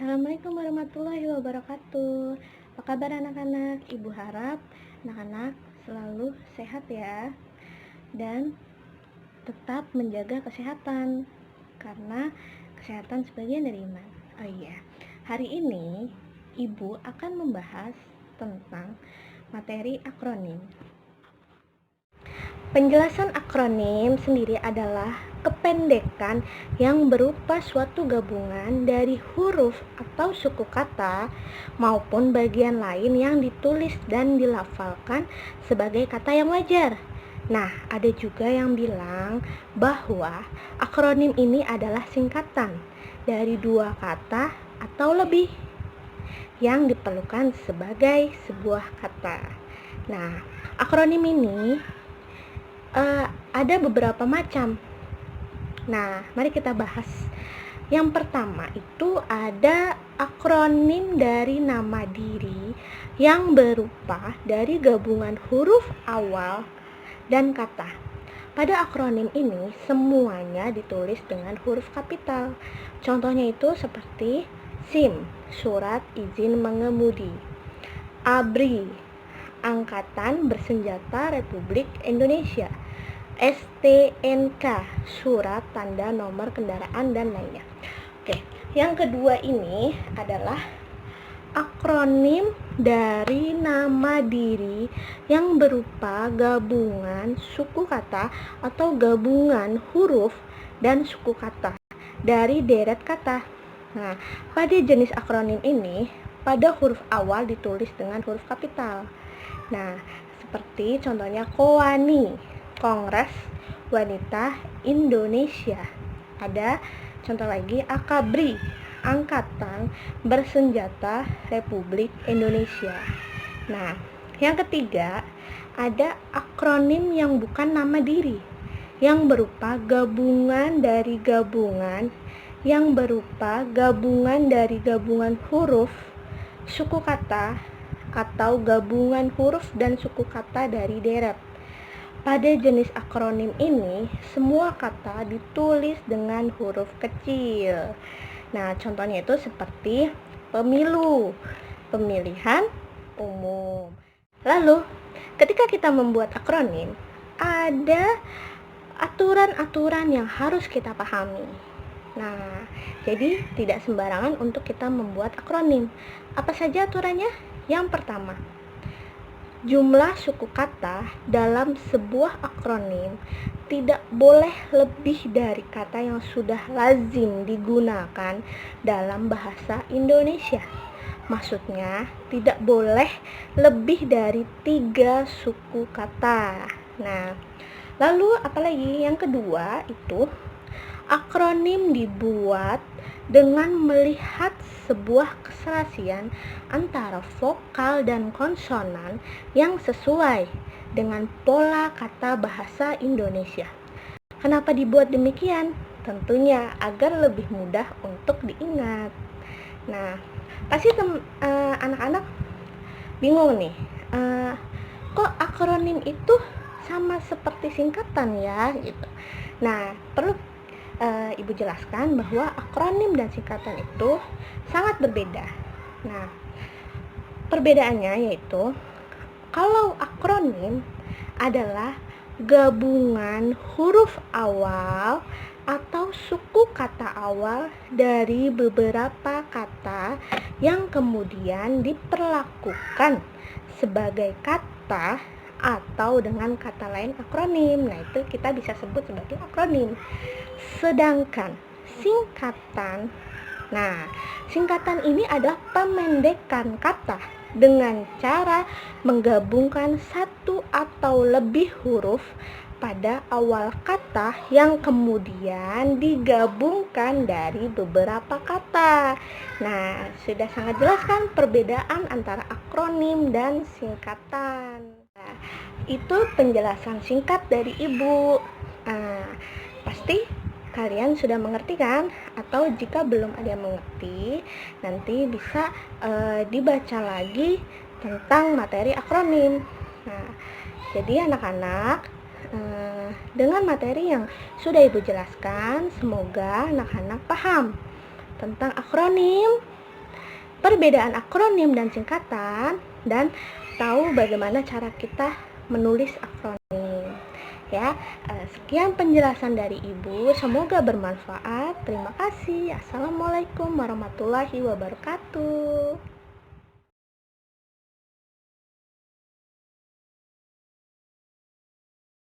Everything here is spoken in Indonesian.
Assalamualaikum warahmatullahi wabarakatuh. Apa kabar anak-anak? Ibu harap anak-anak selalu sehat ya, dan tetap menjaga kesehatan, karena kesehatan sebagian dari iman. Oh iya, hari ini Ibu akan membahas tentang materi akronim. Penjelasan akronim sendiri adalah kependekan yang berupa suatu gabungan dari huruf atau suku kata maupun bagian lain yang ditulis dan dilafalkan sebagai kata yang wajar. Nah, ada juga yang bilang bahwa akronim ini adalah singkatan dari dua kata atau lebih yang diperlukan sebagai sebuah kata. Nah, akronim ini ada beberapa macam. Nah, mari kita bahas. Yang pertama itu ada akronim dari nama diri yang berupa dari gabungan huruf awal dan kata. Pada akronim ini semuanya ditulis dengan huruf kapital. Contohnya itu seperti SIM, Surat Izin Mengemudi; ABRI, Angkatan Bersenjata Republik Indonesia; STNK, Surat Tanda Nomor Kendaraan, dan lainnya. Oke, yang kedua ini adalah akronim dari nama diri yang berupa gabungan suku kata atau gabungan huruf dan suku kata dari deret kata. Nah, pada jenis akronim ini, pada huruf awal ditulis dengan huruf kapital. Nah, seperti contohnya KOWANI, Kongres Wanita Indonesia. Ada contoh lagi AKABRI, Angkatan Bersenjata Republik Indonesia. Nah, yang ketiga ada akronim yang bukan nama diri, yang berupa gabungan dari gabungan huruf, suku kata, atau gabungan huruf dan suku kata dari deret. Pada jenis akronim ini, semua kata ditulis dengan huruf kecil. Nah, contohnya itu seperti pemilu, pemilihan umum. Lalu, ketika kita membuat akronim, ada aturan-aturan yang harus kita pahami. Nah, jadi tidak sembarangan untuk kita membuat akronim. Apa saja aturannya? Yang pertama, jumlah suku kata dalam sebuah akronim tidak boleh lebih dari kata yang sudah lazim digunakan dalam bahasa Indonesia. Maksudnya, tidak boleh lebih dari 3 suku kata. Nah, lalu apalagi? Yang kedua itu akronim dibuat dengan melihat sebuah keserasian antara vokal dan konsonan yang sesuai dengan pola kata bahasa Indonesia. Kenapa dibuat demikian? Tentunya agar lebih mudah untuk diingat. Nah, pasti anak-anak bingung nih, kok akronim itu sama seperti singkatan ya gitu. Nah, perlu Ibu jelaskan bahwa akronim dan singkatan itu sangat berbeda. Nah, perbedaannya yaitu kalau akronim adalah gabungan huruf awal atau suku kata awal dari beberapa kata yang kemudian diperlakukan sebagai kata atau dengan kata lain akronim. Nah, itu kita bisa sebut sebagai akronim. Sedangkan singkatan ini adalah pemendekan kata dengan cara menggabungkan satu atau lebih huruf pada awal kata yang kemudian digabungkan dari beberapa kata. Nah, sudah sangat jelas kan perbedaan antara akronim dan singkatan. Nah, itu penjelasan singkat dari Ibu. Pasti kalian sudah mengerti kan? Atau jika belum ada yang mengerti, nanti bisa dibaca lagi tentang materi akronim. Nah, jadi anak-anak, dengan materi yang sudah Ibu jelaskan, semoga anak-anak paham tentang akronim perbedaan akronim dan singkatan, dan tahu bagaimana cara kita menulis akronim. Ya, sekian penjelasan dari Ibu, semoga bermanfaat. Terima kasih. Assalamualaikum warahmatullahi wabarakatuh.